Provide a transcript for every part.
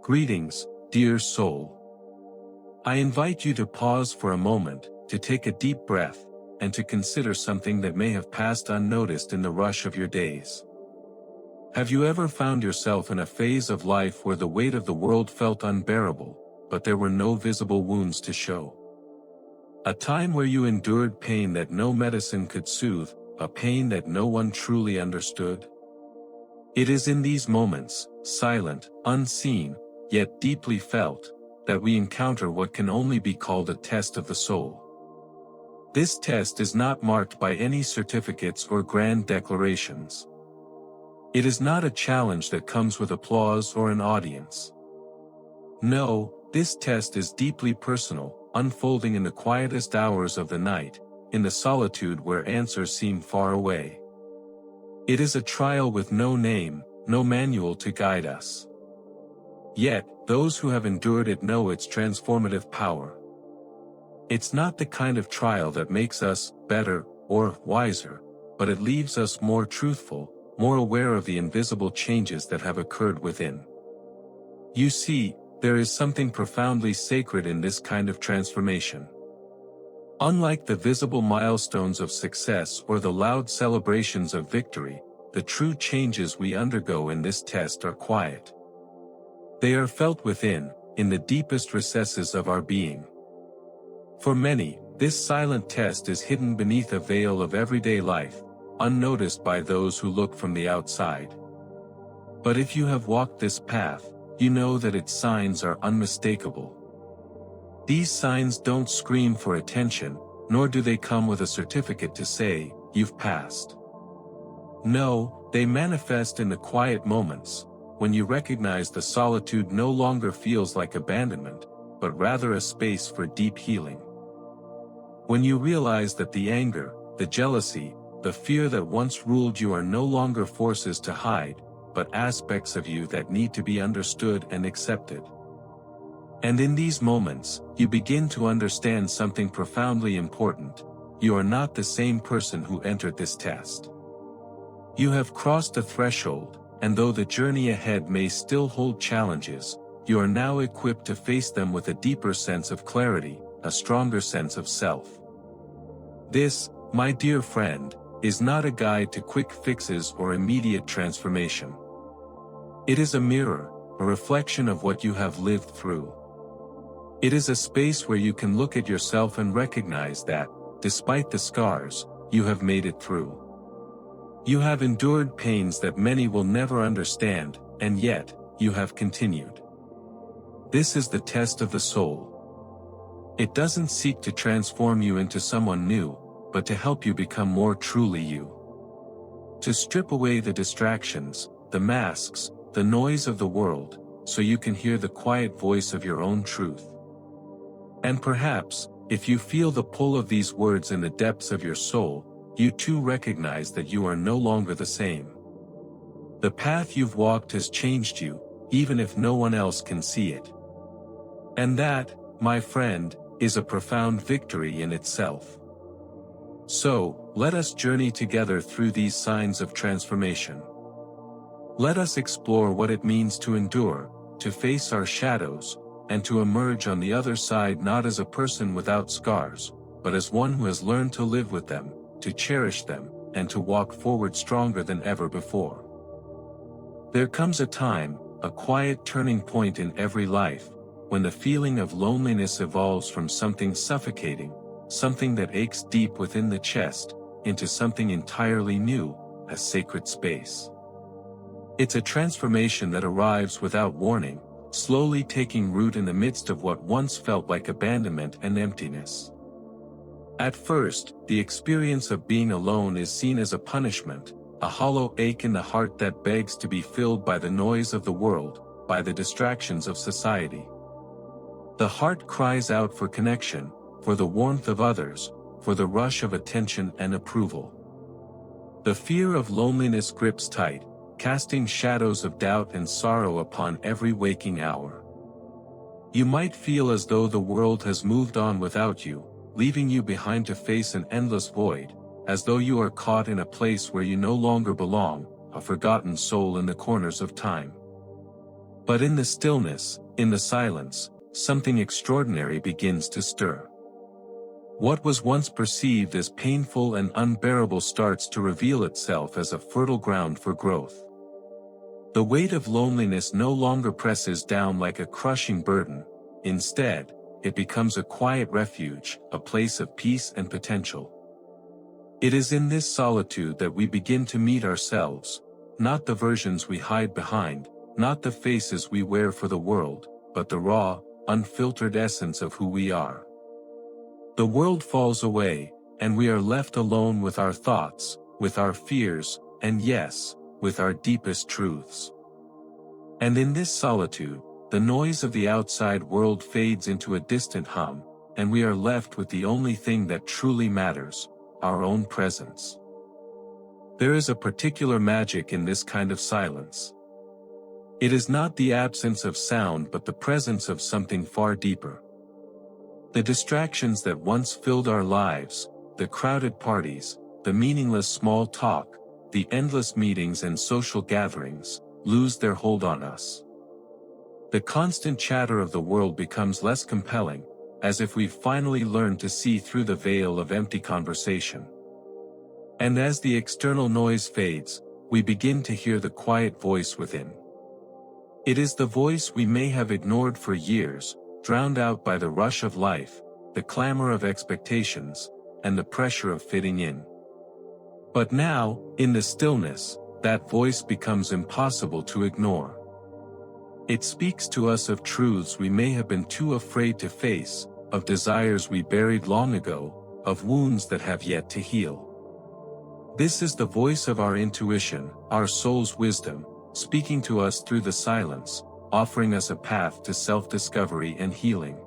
Greetings, dear soul. I invite you to pause for a moment, to take a deep breath, and to consider something that may have passed unnoticed in the rush of your days. Have you ever found yourself in a phase of life where the weight of the world felt unbearable, but there were no visible wounds to show? A time where you endured pain that no medicine could soothe, a pain that no one truly understood? It is in these moments, silent, unseen, yet deeply felt, that we encounter what can only be called a test of the soul. This test is not marked by any certificates or grand declarations. It is not a challenge that comes with applause or an audience. No, this test is deeply personal, unfolding in the quietest hours of the night, in the solitude where answers seem far away. It is a trial with no name, no manual to guide us. Yet, those who have endured it know its transformative power. It's not the kind of trial that makes us better or wiser, but it leaves us more truthful, more aware of the invisible changes that have occurred within. You see, there is something profoundly sacred in this kind of transformation. Unlike the visible milestones of success or the loud celebrations of victory, the true changes we undergo in this test are quiet. They are felt within, in the deepest recesses of our being. For many, this silent test is hidden beneath a veil of everyday life, unnoticed by those who look from the outside. But if you have walked this path, you know that its signs are unmistakable. These signs don't scream for attention, nor do they come with a certificate to say, "You've passed." No, they manifest in the quiet moments, when you recognize the solitude no longer feels like abandonment, but rather a space for deep healing. When you realize that the anger, the jealousy, the fear that once ruled you are no longer forces to hide, but aspects of you that need to be understood and accepted. And in these moments, you begin to understand something profoundly important: you are not the same person who entered this test. You have crossed a threshold, and though the journey ahead may still hold challenges, you are now equipped to face them with a deeper sense of clarity, a stronger sense of self. This, my dear friend, is not a guide to quick fixes or immediate transformation. It is a mirror, a reflection of what you have lived through. It is a space where you can look at yourself and recognize that, despite the scars, you have made it through. You have endured pains that many will never understand, and yet, you have continued. This is the test of the soul. It doesn't seek to transform you into someone new, but to help you become more truly you. To strip away the distractions, the masks, the noise of the world, so you can hear the quiet voice of your own truth. And perhaps, if you feel the pull of these words in the depths of your soul, you too recognize that you are no longer the same. The path you've walked has changed you, even if no one else can see it. And that, my friend, is a profound victory in itself. So, let us journey together through these signs of transformation. Let us explore what it means to endure, to face our shadows, and to emerge on the other side not as a person without scars, but as one who has learned to live with them, to cherish them, and to walk forward stronger than ever before. There comes a time, a quiet turning point in every life, when the feeling of loneliness evolves from something suffocating, something that aches deep within the chest, into something entirely new, a sacred space. It's a transformation that arrives without warning, slowly taking root in the midst of what once felt like abandonment and emptiness. At first, the experience of being alone is seen as a punishment, a hollow ache in the heart that begs to be filled by the noise of the world, by the distractions of society. The heart cries out for connection, for the warmth of others, for the rush of attention and approval. The fear of loneliness grips tight, casting shadows of doubt and sorrow upon every waking hour. You might feel as though the world has moved on without you, leaving you behind to face an endless void, as though you are caught in a place where you no longer belong, a forgotten soul in the corners of time. But in the stillness, in the silence, something extraordinary begins to stir. What was once perceived as painful and unbearable starts to reveal itself as a fertile ground for growth. The weight of loneliness no longer presses down like a crushing burden. Instead, it becomes a quiet refuge, a place of peace and potential. It is in this solitude that we begin to meet ourselves, not the versions we hide behind, not the faces we wear for the world, but the raw, unfiltered essence of who we are. The world falls away, and we are left alone with our thoughts, with our fears, and yes, with our deepest truths. And in this solitude, the noise of the outside world fades into a distant hum, and we are left with the only thing that truly matters, our own presence. There is a particular magic in this kind of silence. It is not the absence of sound but the presence of something far deeper. The distractions that once filled our lives, the crowded parties, the meaningless small talk, the endless meetings and social gatherings, lose their hold on us. The constant chatter of the world becomes less compelling, as if we've finally learned to see through the veil of empty conversation. And as the external noise fades, we begin to hear the quiet voice within. It is the voice we may have ignored for years, drowned out by the rush of life, the clamor of expectations, and the pressure of fitting in. But now, in the stillness, that voice becomes impossible to ignore. It speaks to us of truths we may have been too afraid to face, of desires we buried long ago, of wounds that have yet to heal. This is the voice of our intuition, our soul's wisdom, speaking to us through the silence, offering us a path to self-discovery and healing.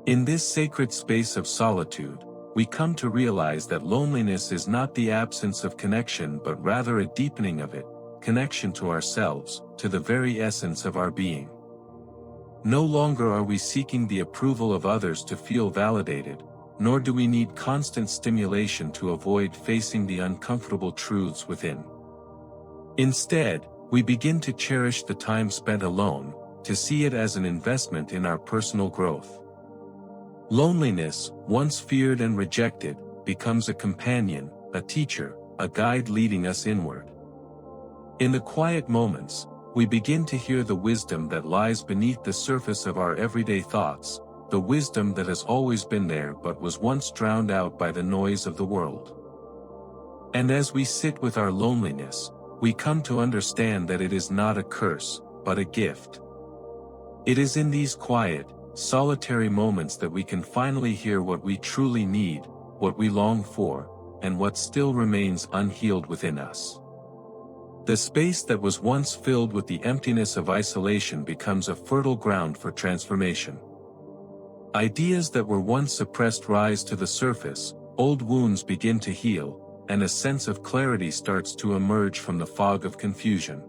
In this sacred space of solitude, we come to realize that loneliness is not the absence of connection but rather a deepening of it, connection to ourselves, to the very essence of our being. No longer are we seeking the approval of others to feel validated, nor do we need constant stimulation to avoid facing the uncomfortable truths within. Instead, we begin to cherish the time spent alone, to see it as an investment in our personal growth. Loneliness, once feared and rejected, becomes a companion, a teacher, a guide leading us inward. In the quiet moments, we begin to hear the wisdom that lies beneath the surface of our everyday thoughts, the wisdom that has always been there but was once drowned out by the noise of the world. And as we sit with our loneliness, we come to understand that it is not a curse, but a gift. It is in these quiet, solitary moments that we can finally hear what we truly need, what we long for, and what still remains unhealed within us. The space that was once filled with the emptiness of isolation becomes a fertile ground for transformation. Ideas that were once suppressed rise to the surface, old wounds begin to heal, and a sense of clarity starts to emerge from the fog of confusion.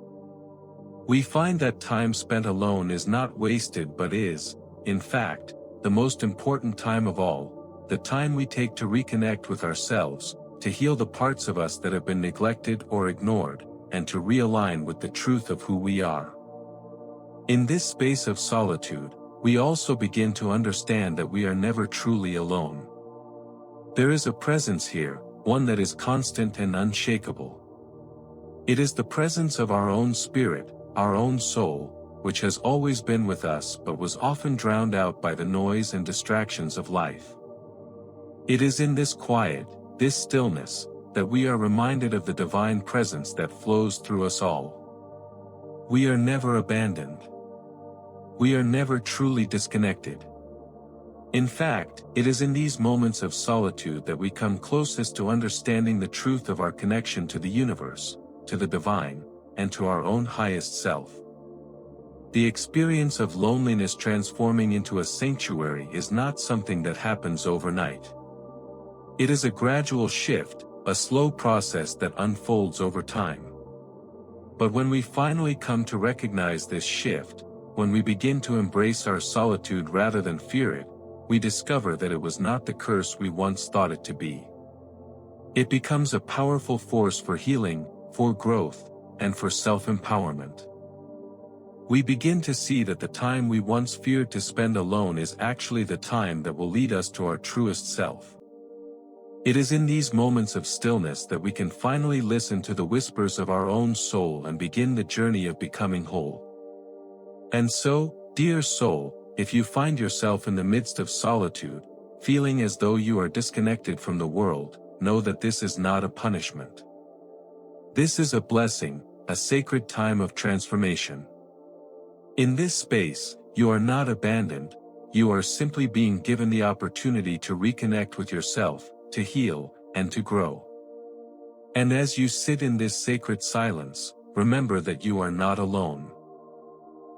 We find that time spent alone is not wasted but is, in fact, the most important time of all, the time we take to reconnect with ourselves, to heal the parts of us that have been neglected or ignored, and to realign with the truth of who we are. In this space of solitude, we also begin to understand that we are never truly alone. There is a presence here, one that is constant and unshakable. It is the presence of our own spirit, our own soul, which has always been with us but was often drowned out by the noise and distractions of life. It is in this quiet, this stillness, that we are reminded of the divine presence that flows through us all. We are never abandoned. We are never truly disconnected. In fact, it is in these moments of solitude that we come closest to understanding the truth of our connection to the universe, to the divine, and to our own highest self. The experience of loneliness transforming into a sanctuary is not something that happens overnight. It is a gradual shift, a slow process that unfolds over time. But when we finally come to recognize this shift, when we begin to embrace our solitude rather than fear it, we discover that it was not the curse we once thought it to be. It becomes a powerful force for healing, for growth, and for self-empowerment. we begin to see that the time we once feared to spend alone is actually the time that will lead us to our truest self. It is in these moments of stillness that we can finally listen to the whispers of our own soul and begin the journey of becoming whole. And so, dear soul, if you find yourself in the midst of solitude, feeling as though you are disconnected from the world, know that this is not a punishment. This is a blessing, a sacred time of transformation. In this space, you are not abandoned, you are simply being given the opportunity to reconnect with yourself, to heal, and to grow. And as you sit in this sacred silence, remember that you are not alone.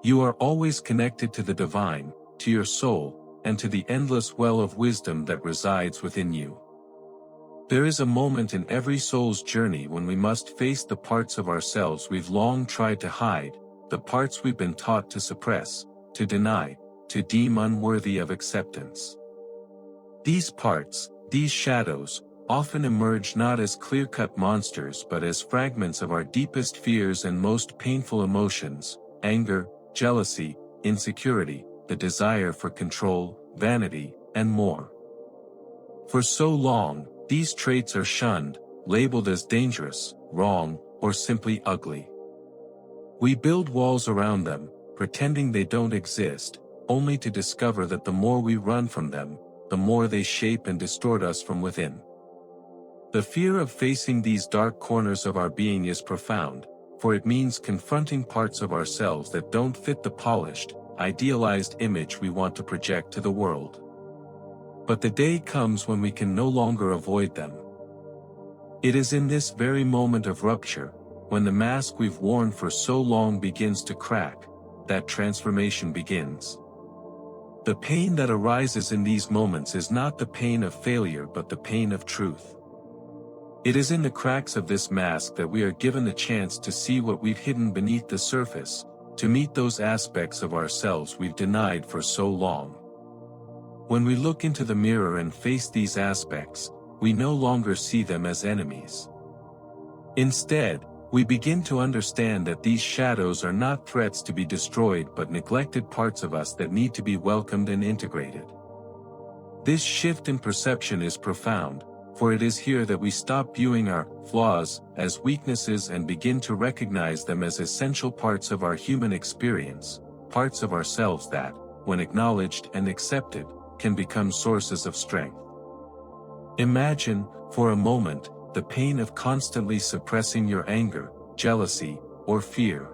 You are always connected to the divine, to your soul, and to the endless well of wisdom that resides within you. There is a moment in every soul's journey when we must face the parts of ourselves we've long tried to hide, the parts we've been taught to suppress, to deny, to deem unworthy of acceptance. These parts, these shadows, often emerge not as clear-cut monsters but as fragments of our deepest fears and most painful emotions: anger, jealousy, insecurity, the desire for control, vanity, and more. For so long, these traits are shunned, labeled as dangerous, wrong, or simply ugly. We build walls around them, pretending they don't exist, only to discover that the more we run from them, the more they shape and distort us from within. The fear of facing these dark corners of our being is profound, for it means confronting parts of ourselves that don't fit the polished, idealized image we want to project to the world. But the day comes when we can no longer avoid them. It is in this very moment of rupture, when the mask we've worn for so long begins to crack, that transformation begins. The pain that arises in these moments is not the pain of failure but the pain of truth. It is in the cracks of this mask that we are given the chance to see what we've hidden beneath the surface, to meet those aspects of ourselves we've denied for so long. When we look into the mirror and face these aspects, we no longer see them as enemies. Instead, we begin to understand that these shadows are not threats to be destroyed but neglected parts of us that need to be welcomed and integrated. This shift in perception is profound, for it is here that we stop viewing our flaws as weaknesses and begin to recognize them as essential parts of our human experience, parts of ourselves that, when acknowledged and accepted, can become sources of strength. Imagine, for a moment, the pain of constantly suppressing your anger, jealousy, or fear.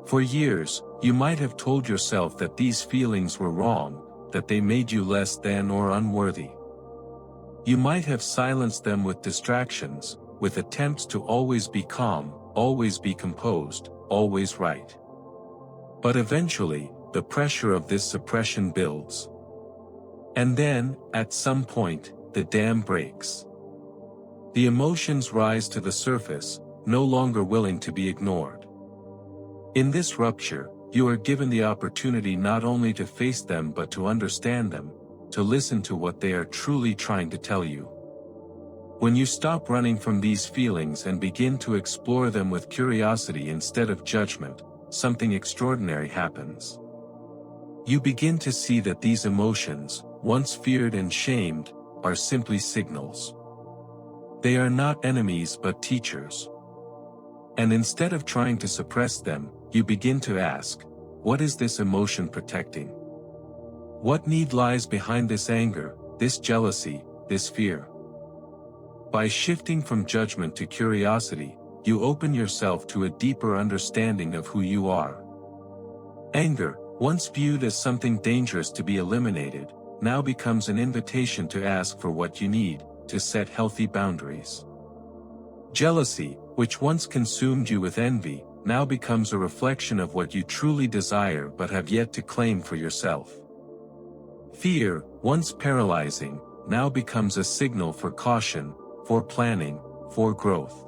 For years, you might have told yourself that these feelings were wrong, that they made you less than or unworthy. You might have silenced them with distractions, with attempts to always be calm, always be composed, always right. But eventually, the pressure of this suppression builds. And then, at some point, the dam breaks. The emotions rise to the surface, no longer willing to be ignored. In this rupture, you are given the opportunity not only to face them but to understand them, to listen to what they are truly trying to tell you. When you stop running from these feelings and begin to explore them with curiosity instead of judgment, something extraordinary happens. You begin to see that these emotions, once feared and shamed, are simply signals. They are not enemies but teachers. And instead of trying to suppress them, you begin to ask, what is this emotion protecting? What need lies behind this anger, this jealousy, this fear? By shifting from judgment to curiosity, you open yourself to a deeper understanding of who you are. Anger, once viewed as something dangerous to be eliminated, now becomes an invitation to ask for what you need, to set healthy boundaries. Jealousy, which once consumed you with envy, now becomes a reflection of what you truly desire but have yet to claim for yourself. Fear, once paralyzing, now becomes a signal for caution, for planning, for growth.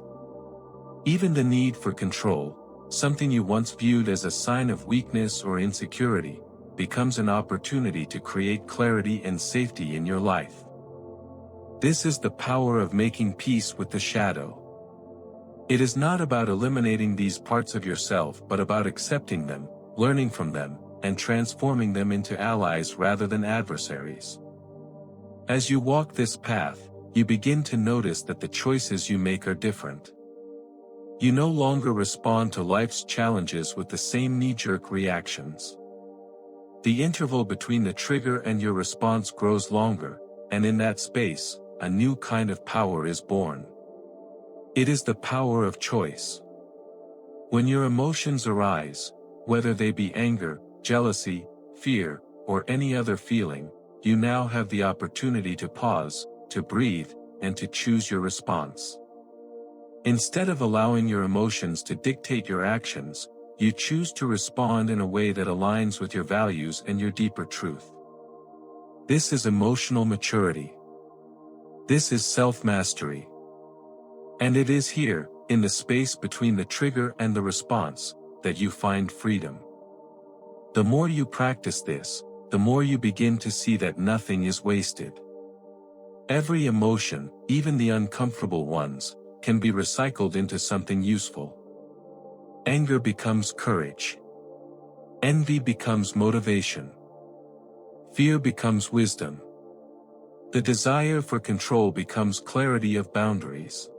Even the need for control, something you once viewed as a sign of weakness or insecurity, becomes an opportunity to create clarity and safety in your life. This is the power of making peace with the shadow. It is not about eliminating these parts of yourself but about accepting them, learning from them, and transforming them into allies rather than adversaries. As you walk this path, you begin to notice that the choices you make are different. You no longer respond to life's challenges with the same knee-jerk reactions. The interval between the trigger and your response grows longer, and in that space, a new kind of power is born. It is the power of choice. When your emotions arise, whether they be anger, jealousy, fear, or any other feeling, you now have the opportunity to pause, to breathe, and to choose your response. Instead of allowing your emotions to dictate your actions, you choose to respond in a way that aligns with your values and your deeper truth. This is emotional maturity. This is self-mastery. And it is here, in the space between the trigger and the response, that you find freedom. The more you practice this, the more you begin to see that nothing is wasted. Every emotion, even the uncomfortable ones, can be recycled into something useful. Anger becomes courage. Envy becomes motivation. Fear becomes wisdom. The desire for control becomes clarity of boundaries.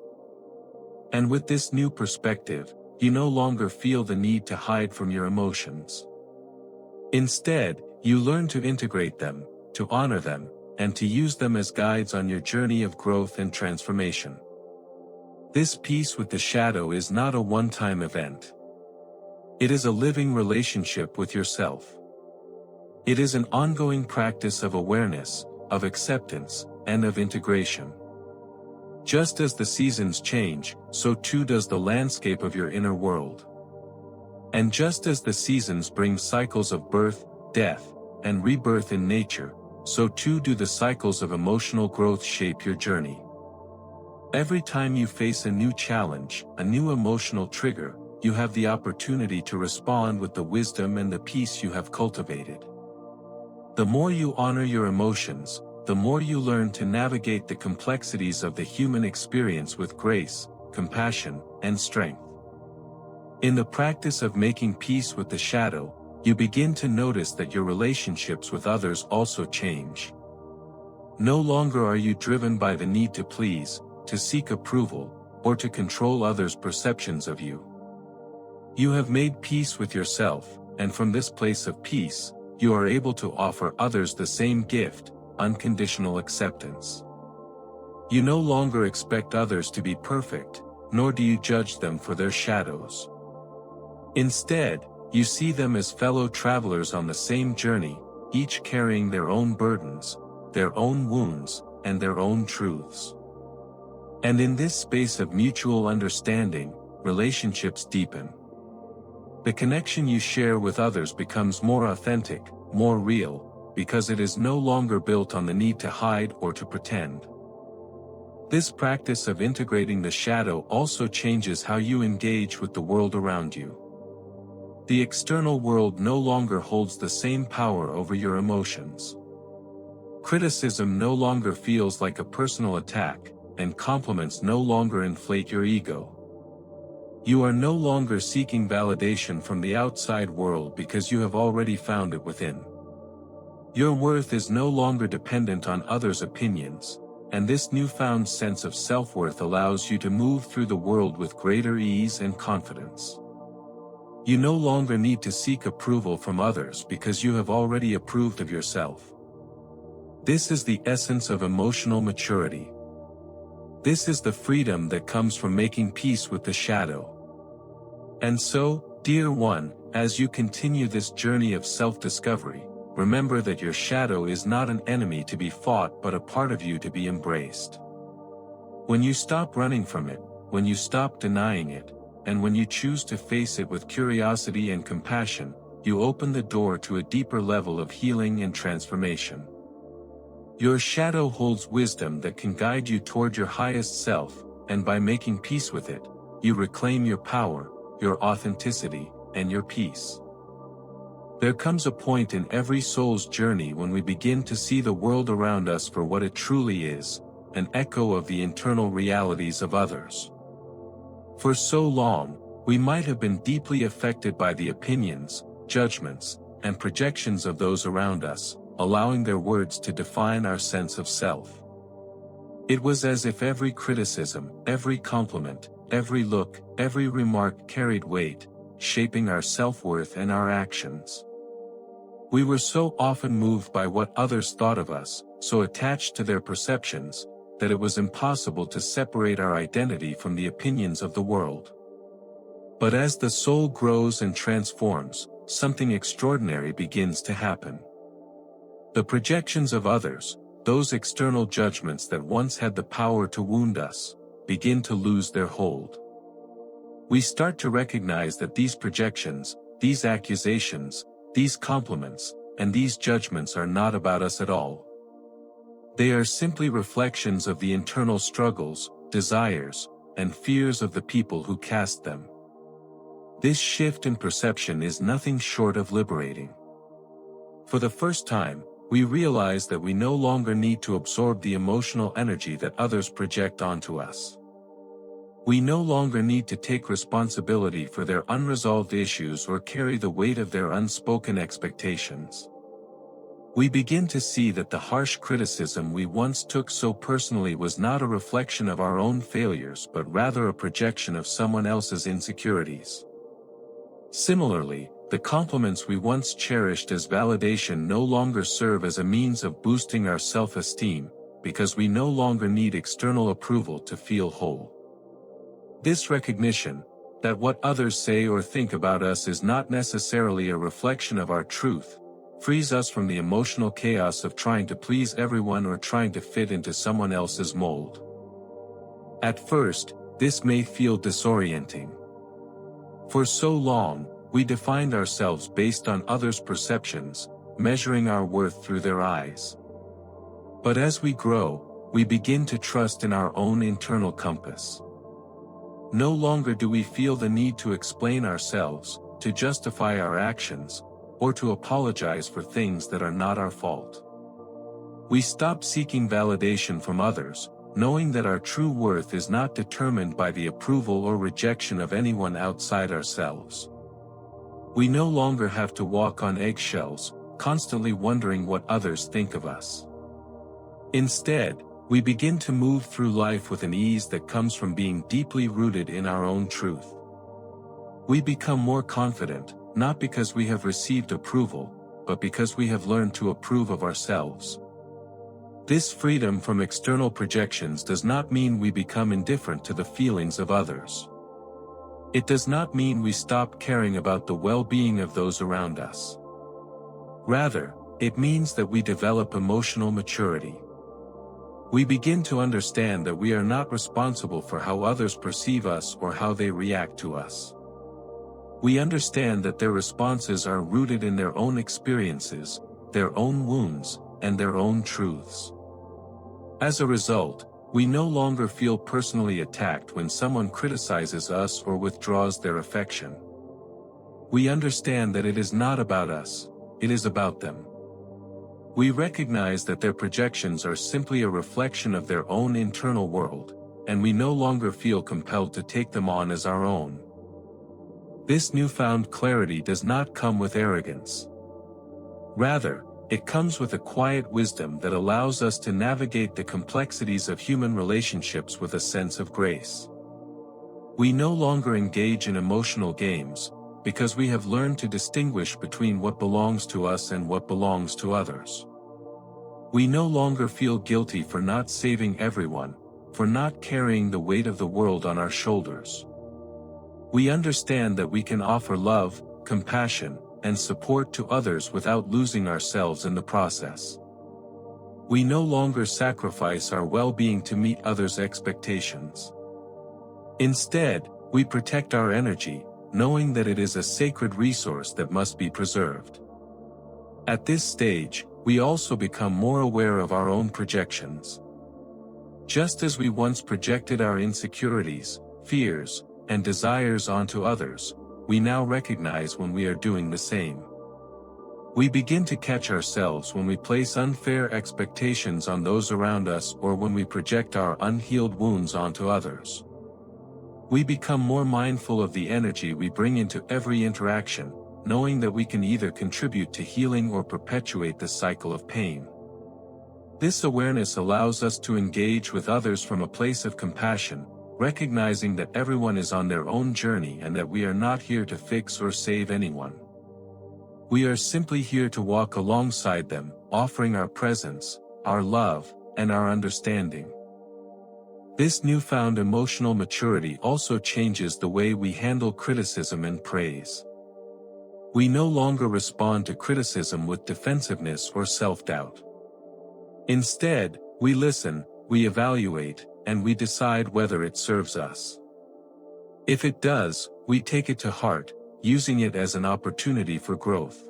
And with this new perspective, you no longer feel the need to hide from your emotions. Instead, you learn to integrate them, to honor them, and to use them as guides on your journey of growth and transformation. This peace with the shadow is not a one-time event. It is a living relationship with yourself. It is an ongoing practice of awareness, of acceptance, and of integration. Just as the seasons change, so too does the landscape of your inner world. And just as the seasons bring cycles of birth, death, and rebirth in nature, so too do the cycles of emotional growth shape your journey. Every time you face a new challenge, a new emotional trigger, you have the opportunity to respond with the wisdom and the peace you have cultivated. The more you honor your emotions, the more you learn to navigate the complexities of the human experience with grace, compassion, and strength. In the practice of making peace with the shadow, you begin to notice that your relationships with others also change. No longer are you driven by the need to please, to seek approval, or to control others' perceptions of you. You have made peace with yourself, and from this place of peace, you are able to offer others the same gift, unconditional acceptance. You no longer expect others to be perfect, nor do you judge them for their shadows. Instead, you see them as fellow travelers on the same journey, each carrying their own burdens, their own wounds, and their own truths. And in this space of mutual understanding, relationships deepen. The connection you share with others becomes more authentic, more real, because it is no longer built on the need to hide or to pretend. This practice of integrating the shadow also changes how you engage with the world around you. The external world no longer holds the same power over your emotions. Criticism no longer feels like a personal attack, and compliments no longer inflate your ego. You are no longer seeking validation from the outside world because you have already found it within. Your worth is no longer dependent on others' opinions, and this newfound sense of self-worth allows you to move through the world with greater ease and confidence. You no longer need to seek approval from others because you have already approved of yourself. This is the essence of emotional maturity. This is the freedom that comes from making peace with the shadow. And so, dear one, as you continue this journey of self-discovery, remember that your shadow is not an enemy to be fought but a part of you to be embraced. When you stop running from it, when you stop denying it, and when you choose to face it with curiosity and compassion, you open the door to a deeper level of healing and transformation. Your shadow holds wisdom that can guide you toward your highest self, and by making peace with it, you reclaim your power, your authenticity, and your peace. There comes a point in every soul's journey when we begin to see the world around us for what it truly is, an echo of the internal realities of others. For so long, we might have been deeply affected by the opinions, judgments, and projections of those around us, allowing their words to define our sense of self. It was as if every criticism, every compliment, every look, every remark carried weight, shaping our self-worth and our actions. We were so often moved by what others thought of us, so attached to their perceptions, that it was impossible to separate our identity from the opinions of the world. But as the soul grows and transforms, something extraordinary begins to happen. The projections of others, those external judgments that once had the power to wound us, begin to lose their hold. We start to recognize that these projections, these accusations, these compliments, and these judgments are not about us at all. They are simply reflections of the internal struggles, desires, and fears of the people who cast them. This shift in perception is nothing short of liberating. For the first time, we realize that we no longer need to absorb the emotional energy that others project onto us. We no longer need to take responsibility for their unresolved issues or carry the weight of their unspoken expectations. We begin to see that the harsh criticism we once took so personally was not a reflection of our own failures but rather a projection of someone else's insecurities. Similarly, the compliments we once cherished as validation no longer serve as a means of boosting our self-esteem, because we no longer need external approval to feel whole. This recognition, that what others say or think about us is not necessarily a reflection of our truth, frees us from the emotional chaos of trying to please everyone or trying to fit into someone else's mold. At first, this may feel disorienting. For so long, we defined ourselves based on others' perceptions, measuring our worth through their eyes. But as we grow, we begin to trust in our own internal compass. No longer do we feel the need to explain ourselves, to justify our actions, or to apologize for things that are not our fault. We stop seeking validation from others, knowing that our true worth is not determined by the approval or rejection of anyone outside ourselves. We no longer have to walk on eggshells, constantly wondering what others think of us. Instead, we begin to move through life with an ease that comes from being deeply rooted in our own truth. We become more confident, not because we have received approval, but because we have learned to approve of ourselves. This freedom from external projections does not mean we become indifferent to the feelings of others. It does not mean we stop caring about the well-being of those around us. Rather, it means that we develop emotional maturity. We begin to understand that we are not responsible for how others perceive us or how they react to us. We understand that their responses are rooted in their own experiences, their own wounds, and their own truths. As a result, we no longer feel personally attacked when someone criticizes us or withdraws their affection. We understand that it is not about us, it is about them. We recognize that their projections are simply a reflection of their own internal world, and we no longer feel compelled to take them on as our own. This newfound clarity does not come with arrogance. Rather, it comes with a quiet wisdom that allows us to navigate the complexities of human relationships with a sense of grace. We no longer engage in emotional games, because we have learned to distinguish between what belongs to us and what belongs to others. We no longer feel guilty for not saving everyone, for not carrying the weight of the world on our shoulders. We understand that we can offer love, compassion, and support to others without losing ourselves in the process. We no longer sacrifice our well-being to meet others' expectations. Instead, we protect our energy, knowing that it is a sacred resource that must be preserved. At this stage, we also become more aware of our own projections. Just as we once projected our insecurities, fears, and desires onto others, we now recognize when we are doing the same. We begin to catch ourselves when we place unfair expectations on those around us or when we project our unhealed wounds onto others. We become more mindful of the energy we bring into every interaction, knowing that we can either contribute to healing or perpetuate the cycle of pain. This awareness allows us to engage with others from a place of compassion, recognizing that everyone is on their own journey and that we are not here to fix or save anyone. We are simply here to walk alongside them, offering our presence, our love, and our understanding. This newfound emotional maturity also changes the way we handle criticism and praise. We no longer respond to criticism with defensiveness or self-doubt. Instead, we listen, we evaluate, and we decide whether it serves us. If it does, we take it to heart, using it as an opportunity for growth.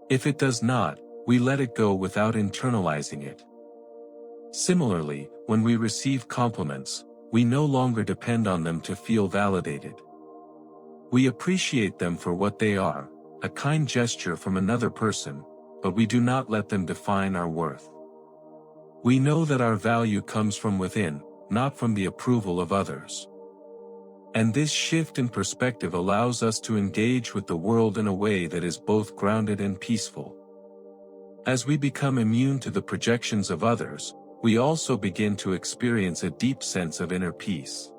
If it does not, we let it go without internalizing it. Similarly, when we receive compliments, we no longer depend on them to feel validated. We appreciate them for what they are, a kind gesture from another person, but we do not let them define our worth. We know that our value comes from within, not from the approval of others. And this shift in perspective allows us to engage with the world in a way that is both grounded and peaceful. As we become immune to the projections of others, we also begin to experience a deep sense of inner peace.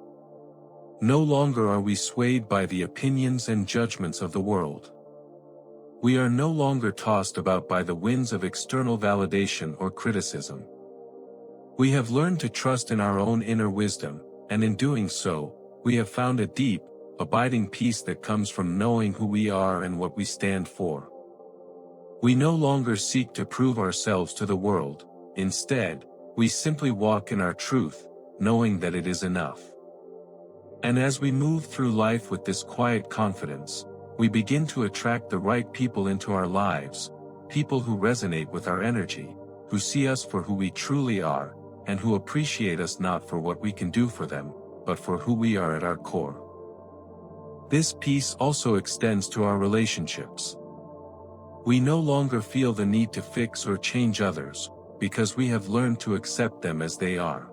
No longer are we swayed by the opinions and judgments of the world. We are no longer tossed about by the winds of external validation or criticism. We have learned to trust in our own inner wisdom, and in doing so, we have found a deep, abiding peace that comes from knowing who we are and what we stand for. We no longer seek to prove ourselves to the world. Instead, we simply walk in our truth, knowing that it is enough. And as we move through life with this quiet confidence, we begin to attract the right people into our lives, people who resonate with our energy, who see us for who we truly are, and who appreciate us not for what we can do for them, but for who we are at our core. This peace also extends to our relationships. We no longer feel the need to fix or change others, because we have learned to accept them as they are.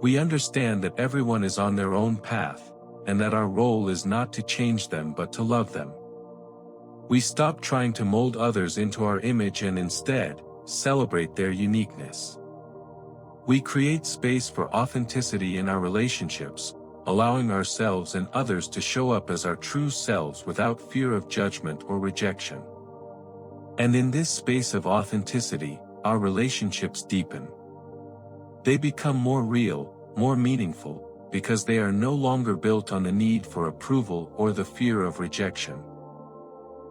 We understand that everyone is on their own path, and that our role is not to change them but to love them. We stop trying to mold others into our image and instead, celebrate their uniqueness. We create space for authenticity in our relationships, allowing ourselves and others to show up as our true selves without fear of judgment or rejection. And in this space of authenticity, our relationships deepen. They become more real, more meaningful, because they are no longer built on the need for approval or the fear of rejection.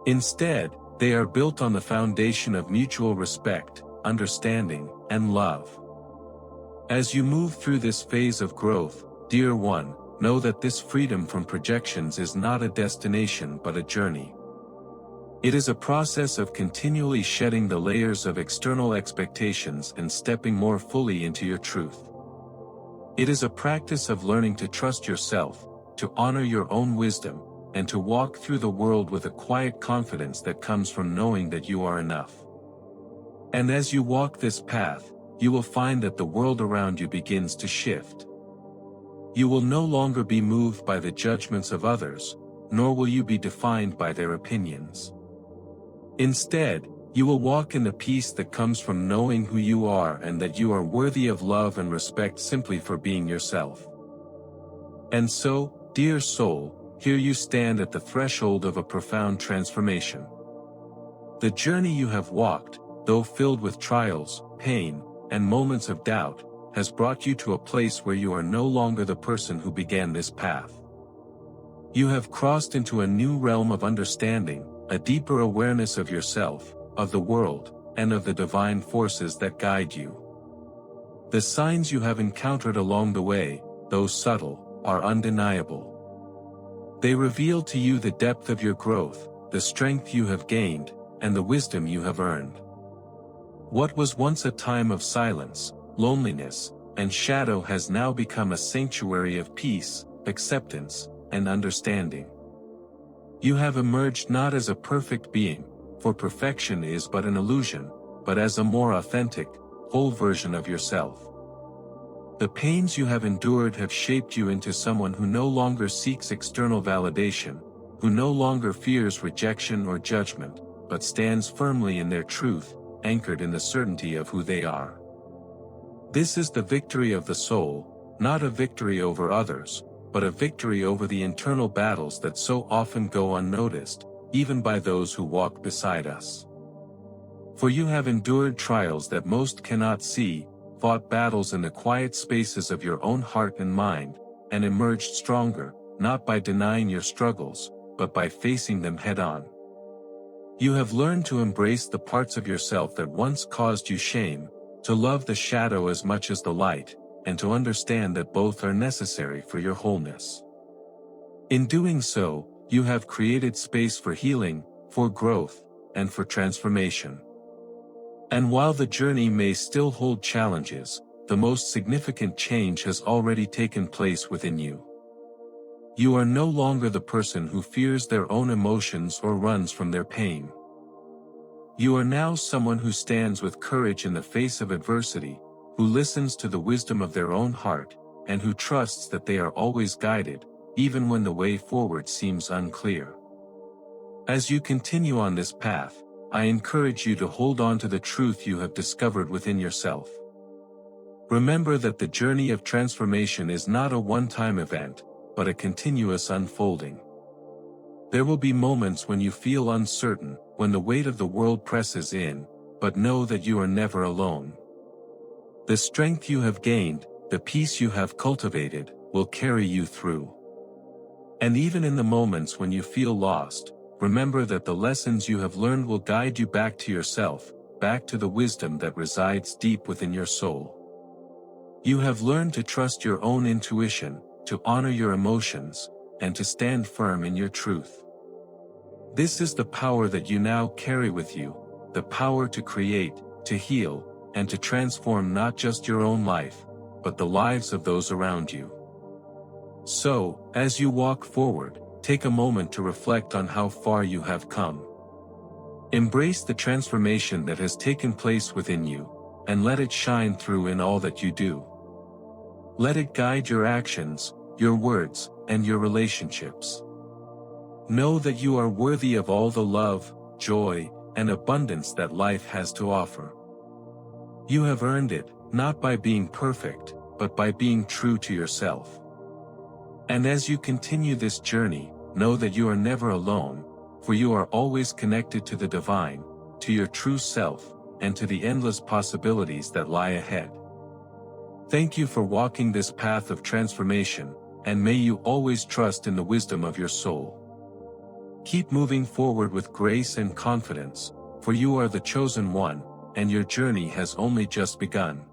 Instead, they are built on the foundation of mutual respect, understanding, and love. As you move through this phase of growth, dear one, know that this freedom from projections is not a destination but a journey. It is a process of continually shedding the layers of external expectations and stepping more fully into your truth. It is a practice of learning to trust yourself, to honor your own wisdom, and to walk through the world with a quiet confidence that comes from knowing that you are enough. And as you walk this path, you will find that the world around you begins to shift. You will no longer be moved by the judgments of others, nor will you be defined by their opinions. Instead, you will walk in the peace that comes from knowing who you are and that you are worthy of love and respect simply for being yourself. And so, dear soul, here you stand at the threshold of a profound transformation. The journey you have walked, though filled with trials, pain, and moments of doubt, has brought you to a place where you are no longer the person who began this path. You have crossed into a new realm of understanding, a deeper awareness of yourself, of the world, and of the divine forces that guide you. The signs you have encountered along the way, though subtle, are undeniable. They reveal to you the depth of your growth, the strength you have gained, and the wisdom you have earned. What was once a time of silence, loneliness, and shadow has now become a sanctuary of peace, acceptance, and understanding. You have emerged not as a perfect being, for perfection is but an illusion, but as a more authentic, whole version of yourself. The pains you have endured have shaped you into someone who no longer seeks external validation, who no longer fears rejection or judgment, but stands firmly in their truth, anchored in the certainty of who they are. This is the victory of the soul, not a victory over others, but a victory over the internal battles that so often go unnoticed, even by those who walk beside us. For you have endured trials that most cannot see, fought battles in the quiet spaces of your own heart and mind, and emerged stronger, not by denying your struggles, but by facing them head-on. You have learned to embrace the parts of yourself that once caused you shame, to love the shadow as much as the light, and to understand that both are necessary for your wholeness. In doing so, you have created space for healing, for growth, and for transformation. And while the journey may still hold challenges, the most significant change has already taken place within you. You are no longer the person who fears their own emotions or runs from their pain. You are now someone who stands with courage in the face of adversity, who listens to the wisdom of their own heart, and who trusts that they are always guided, even when the way forward seems unclear. As you continue on this path, I encourage you to hold on to the truth you have discovered within yourself. Remember that the journey of transformation is not a one-time event, but a continuous unfolding. There will be moments when you feel uncertain, when the weight of the world presses in, but know that you are never alone. The strength you have gained, the peace you have cultivated, will carry you through. And even in the moments when you feel lost, remember that the lessons you have learned will guide you back to yourself, back to the wisdom that resides deep within your soul. You have learned to trust your own intuition, to honor your emotions, and to stand firm in your truth. This is the power that you now carry with you, the power to create, to heal, and to transform not just your own life, but the lives of those around you. So, as you walk forward, take a moment to reflect on how far you have come. Embrace the transformation that has taken place within you, and let it shine through in all that you do. Let it guide your actions, your words, and your relationships. Know that you are worthy of all the love, joy, and abundance that life has to offer. You have earned it, not by being perfect, but by being true to yourself. And as you continue this journey, know that you are never alone, for you are always connected to the divine, to your true self, and to the endless possibilities that lie ahead. Thank you for walking this path of transformation, and may you always trust in the wisdom of your soul. Keep moving forward with grace and confidence, for you are the chosen one, and your journey has only just begun.